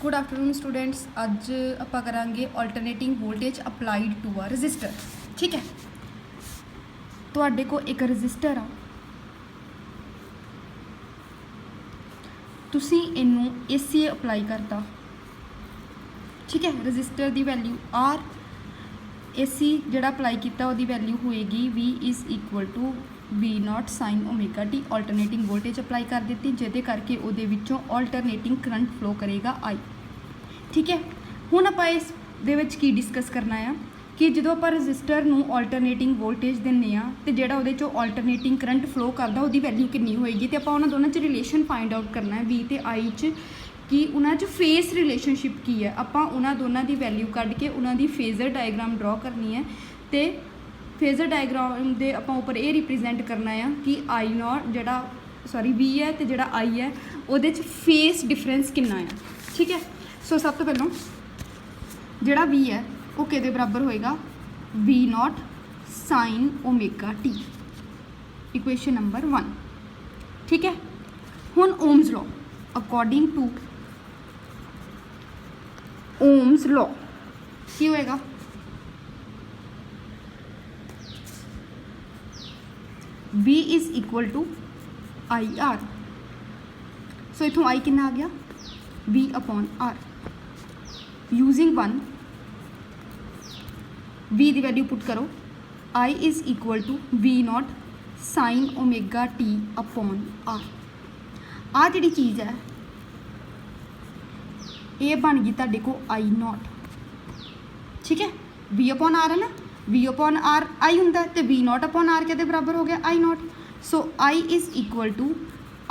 Good afternoon students. अज आप करांगे alternating voltage applied to a resistor. ठीक है, तुहाडे को एक रजिस्टर आ, तुसी इनू AC अपलाई करता। ठीक है, रजिस्टर की वैल्यू R, AC जिहड़ा अपलाई किया वो वैल्यू होएगी V is equal to V0 sine omega T। Alternating voltage apply कर दी जिहदे करके उहदे विचों अल्टरनेटिंग करंट फ्लो करेगा I। ठीक है, हुण आपां इस दे विच की डिस्कस करना है कि जो आप रजिस्टर नूं अल्टरनेटिंग वोल्टेज दिंदे आ तो जिहड़ा उहदे चों अल्टरनेटिंग करंट फ्लो करदा उहदी वैल्यू कितनी होएगी, तो आपां उन्हां दोनों च रिलेशन फाइंड आउट करना है V ते I च कि उन्हां च फेस रिलेशनशिप की है। आपां उन्हां दोनों की वैल्यू कढ के उन्हां दी फेजर डायग्राम ड्रॉ करनी है तो फेजर डायग्राम दे आपां उपर ये रिप्रजेंट करना है कि I0 जिहड़ा V है तो जिहड़ा I है उहदे च फेस डिफरेंस कितना है। ठीक है, सो सब तो पहलों जिहड़ा V है वो किहदे बराबर होएगा, V0 sine omega T, equation number 1। ठीक है, हुण Ohm's law according to Ohm's law की होएगा, V is equal to IR। So इथों I कितना आ गया, V upon R। Using 1 V की वैल्यू पुट करो, I is equal to V0 sine omega T upon R। आ जी चीज़ है ये बन गई तुहाडे को I0। ठीक है, V अपॉन R है ना, V अपॉन R I हुंदा तो V0 अपॉन R के बराबर हो गया I0। So I is equal to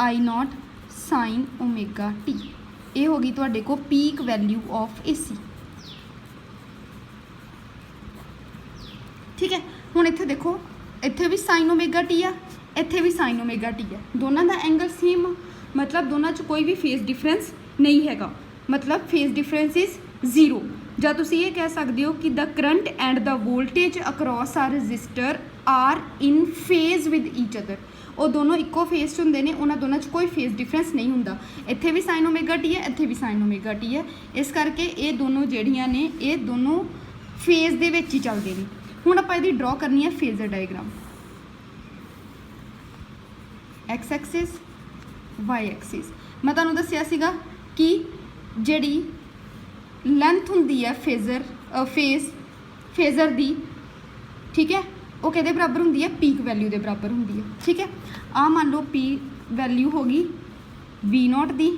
I0 sine omega T। ये होगी तुहाडे को पीक वैल्यू ऑफ AC। ठीक है, हुण इत्थे देखो, इत्थे भी साइन ओमेगा T है, इत्थे भी साइन ओमेगा T है, दोनों का एंगल सेम, मतलब दोनों च कोई भी फेस डिफरेंस नहीं हैगा, मतलब फेस डिफरेंस इज़ 0। ਜਾਂ ਤੁਸੀਂ ਇਹ कह सकते हो कि the current and the voltage across a resistor are in phase with each other. वो दोनों इक्को फेस होंगे ने, उन्होंने दोनों च कोई फेस डिफरेंस नहीं होंदा। इत्थे भी साइन ओमेगा T है, इत्थे भी साइन ओमेगा T है, इस करके ये दोनों जड़ियाँ ने ये दोनों फेज दे विच ही चलते हैं। हुण आपां इहदी ड्रॉ करनी है phasor diagram, X axis Y axis. मैं तुहानूं दस्सिया सीगा कि जिहड़ी लेंथ हुंदी है फेजर दी, ठीक है, वो किहदे बराबर हुंदी है, पीक वैल्यू के बराबर हुंदी है। ठीक है, आ मान लो पी वैल्यू होगी V0 दी,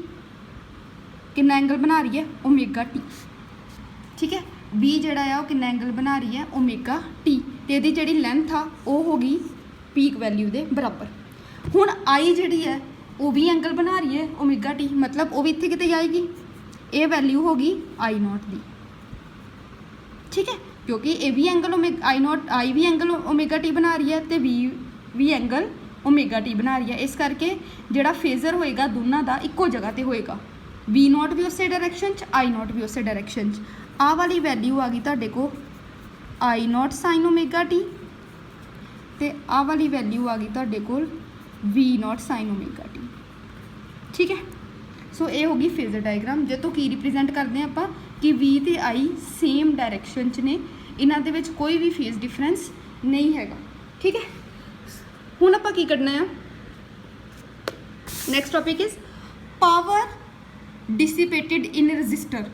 कितना एंगल बना रही है, ओमेगा T। ठीक है, V जिहड़ा है वो कितना एंगल बना रही है, ओमेगा T, तो इहदी जिहड़ी लेंथ आ वो होगी पीक वैल्यू के बराबर। हुण I जिहड़ी है वो भी एंगल बना रही है ओमेगा T, मतलब वो भी इत्थे किते जाएगी, ये वैल्यू होगी I0 दी। ठीक है, क्योंकि ये भी एंगल I भी एंगल ओमेगा T बना रही है तो V भी एंगल ओमेगा T बना रही है, इस करके जिहड़ा फेजर होएगा दोनों का इक्को जगह पर होएगा, V0 भी उस डायरैक्शन च, I0 भी उस डायरैक्शन च। आ वाली वैल्यू आ गई तुहाडे को I0 साइन ओमेगा T, तो आ वाली वैल्यू आ गई तुहाडे कोल V0 साइन ओमेगा T। ठीक है, सो ये होगी फेजर डायग्राम, जो तो की रिप्रजेंट करते हैं आप कि V ते I सेम डायरैक्शन च ने, इन्हां दे विच कोई भी फेस डिफरेंस नहीं हैगा। ठीक है, हुण आपां की करना है, next topic is power dissipated in register.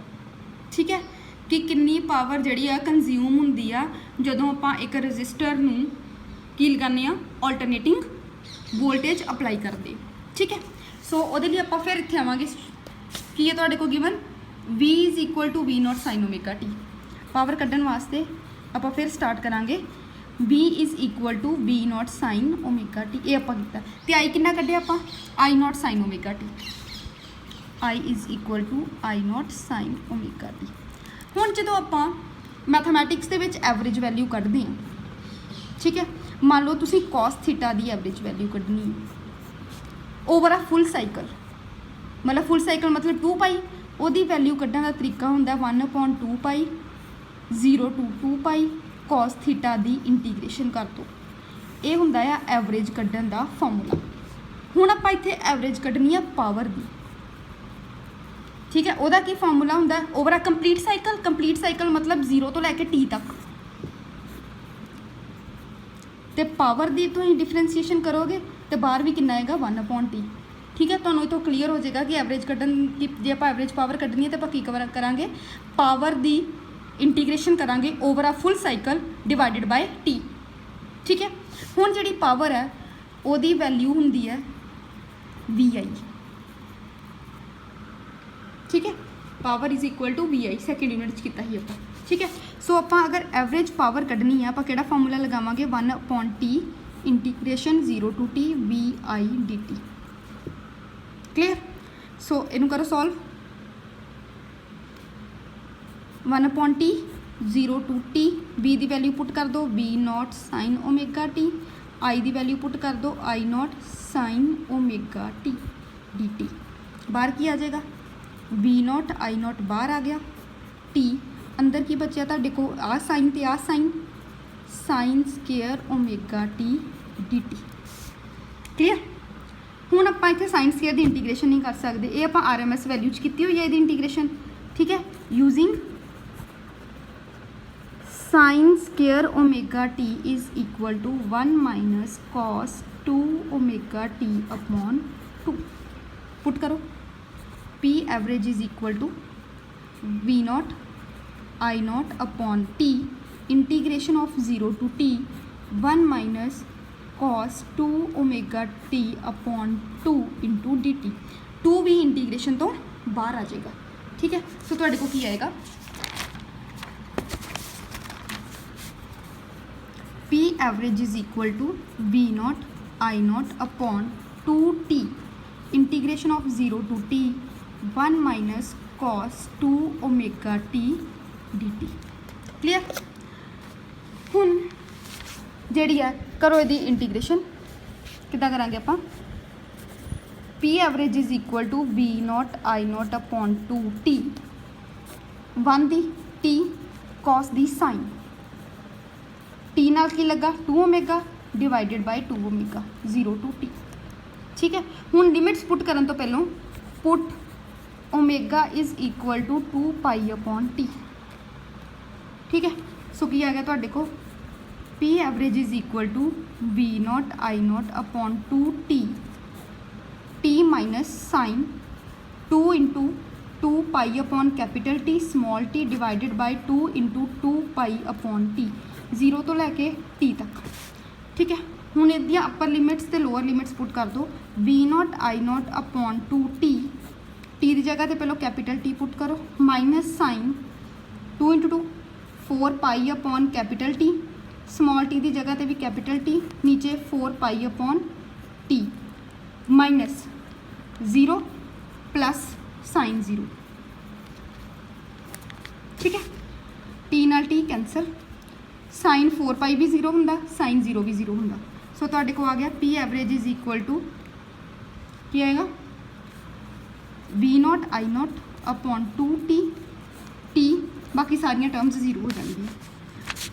ठीक है, कि कितनी पावर जिहड़ी आ कंज्यूम हुंदी आ जदों आपां एक रजिस्टर नूं की लगाने आ अल्टरनेटिंग वोल्टेज अपलाई करते। ठीक है, सो वो लिए आप फिर इतने आवांगे कि है तुहाडे को given V is equal to V0 sine omega T। Power कड्ढण वास्ते आप फिर स्टार्ट करांगे, V is equal to V0 sine omega T। ये आपां कीता ते I कितना कड्ढिया आपां, I0 sine omega T। I is equal to I0 sine omega T। हुण जदों आपां मैथमैटिक्स दे विच एवरेज वैल्यू कड्ढदे हां, ठीक है, मान लो तुसीं कॉस थीटा दी एवरेज वैल्यू कड्ढनी है ओवर आ फुल साइकिल, मतलब फुल साइकिल मतलब 2 पाई, उहदी वैल्यू कड्ढण दा तरीका हुंदा 1/2 पाई 0 to 2 pi cos theta the integration कर दो। ये हुंदा है एवरेज कड्ढण दा फॉर्मूला। हुण आपां इत्थे एवरेज कड्ढनी है पावर दी, ठीक है। ਉਹਦਾ ਕੀ ਫਾਰਮੂਲਾ ਹੁੰਦਾ ਹੈ ਓਵਰ ਅ ਕੰਪਲੀਟ ਸਾਈਕਲ मतलब 0 ਤੋਂ ਲੈ ਕੇ t ਤੱਕ। ਤੇ ਪਾਵਰ ਦੀ ਤੁਸੀਂ ਡਿਫਰੈਂਸ਼ੀਏਸ਼ਨ ਕਰੋਗੇ ਤੇ ਬਾਹਰ ਵੀ ਕਿੰਨਾ ਆਏਗਾ 1/t। ਠੀਕ ਹੈ, ਤੁਹਾਨੂੰ ਇਥੋਂ ਕਲੀਅਰ ਹੋ ਜਾਏਗਾ ਕਿ ਐਵਰੇਜ ਕੱਢਣ ਦੀ ਜੇ ਆਪਾਂ ਐਵਰੇਜ ਪਾਵਰ ਕੱਢਣੀ ਹੈ ਤਾਂ ਆਪਾਂ ਕੀ ਕਰਾਂਗੇ, ਪਾਵਰ ਦੀ ਇੰਟੀਗ੍ਰੇਸ਼ਨ ਕਰਾਂਗੇ ਓਵਰ ਆ ਫੁੱਲ ਸਾਈਕਲ ਡਿਵਾਈਡਡ ਬਾय t। ਠੀਕ ਹੈ, ਹੁਣ ਜਿਹੜੀ ਪਾਵਰ ਹੈ ਉਹਦੀ ਵੈਲਿਊ ਹੁੰਦੀ ਹੈ vi। ठीक है, power is equal to vi second unit किया ही आप। ठीक है, सो आप अगर एवरेज पावर कढ़नी है आप केड़ा फार्मूला लगावांगे 1/t integration 0 to t vi dt। Clear, so इनू करो solve. 1/t 0 to t v की वैल्यू पुट कर दो v0 sin omega t, i की वैल्यू पुट कर दो i0 sin omega t dt। बाहर की आ जाएगा v0 i0 बाहर आ गया, t अंदर की बचा तो देखो आ साइन तो आ sine sine square omega t dt। Clear, हुण आप इत्थे साइन स्केयर की इंटीग्रेशन नहीं कर सकते, ये आप RMS वैल्यू की हुई है ये इंटीग्रेशन। ठीक है, using sine square omega t is equal to 1 minus cos 2 omega t upon 2। Put करो P average is equal to v0 i0 upon t integration of 0 to t 1 minus cos 2 omega t upon 2 into dt। 2 भी integration तो बाहर आ जाएगा। ठीक है, सो तुहाडे को की आएगा P average is equal to v0 i0 upon 2t integration of 0 to t 1 minus cos 2 omega t dt। Clear, हुण जिहड़ी है करो इहदी इंटीग्रेशन किद्दां करांगे आपां। P average is equal to v0 i0 upon 2t 1 दी t cos दी sine t नाल की लगा 2 omega divided by 2 omega 0 to t। ठीक है, हुण लिमिट्स पुट करन तो पहलों put omega is equal to 2 pi upon T. ठीक है, सो की आ गया तुहाडे को P average is equal to v0 i0 upon 2t t minus sine 2 into 2 pi upon capital T small t divided by 2 into 2 pi upon t 0 तो लैके t तक। ठीक है, हुण इहदियां अपर लिमिट्स ते लोअर लिमिट्स पुट कर दो v0 i0 upon 2t T की जगह तो पहले कैपिटल टी पुट करो minus sine 2 into 2 4 pi upon capital T small T की जगह तो भी कैपिटल टी नीचे 4 pi upon T minus 0 plus sine 0। ठीक है, टी नाल टी कैंसल, साइन 4 पाई भी 0 होंदा, साइन 0 भी 0 होंदा। सो तुहाडे को आ गया P average is equal to की आएगा v0 i0 upon 2t t बाकी सारिया टर्म्स 0 हो जाएंगी।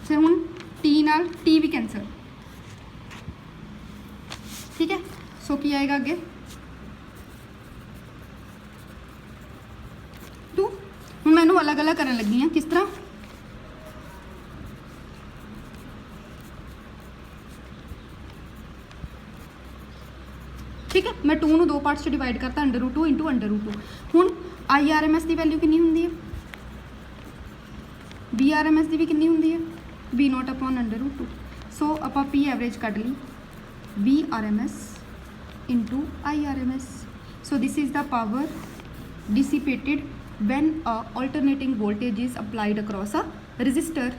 फिर हुण t नाल t भी कैंसल। ठीक है, सो की आएगा अगे 2। हुण मैं इहनूं अलग अलग करन लगी हाँ, किस तरह ठीक है, मैं 2 नूं 2 पार्ट्स च डिवाइड करता √2 इंटू √2। हुण IRMS की वैल्यू कितनी होंदी है, BRMS की भी कितनी होंदी है v0 अपॉन √2। सो आपां P एवरेज कढ ली BRMS into IRMS। So this is the power dissipated when a alternating voltage is applied across a resistor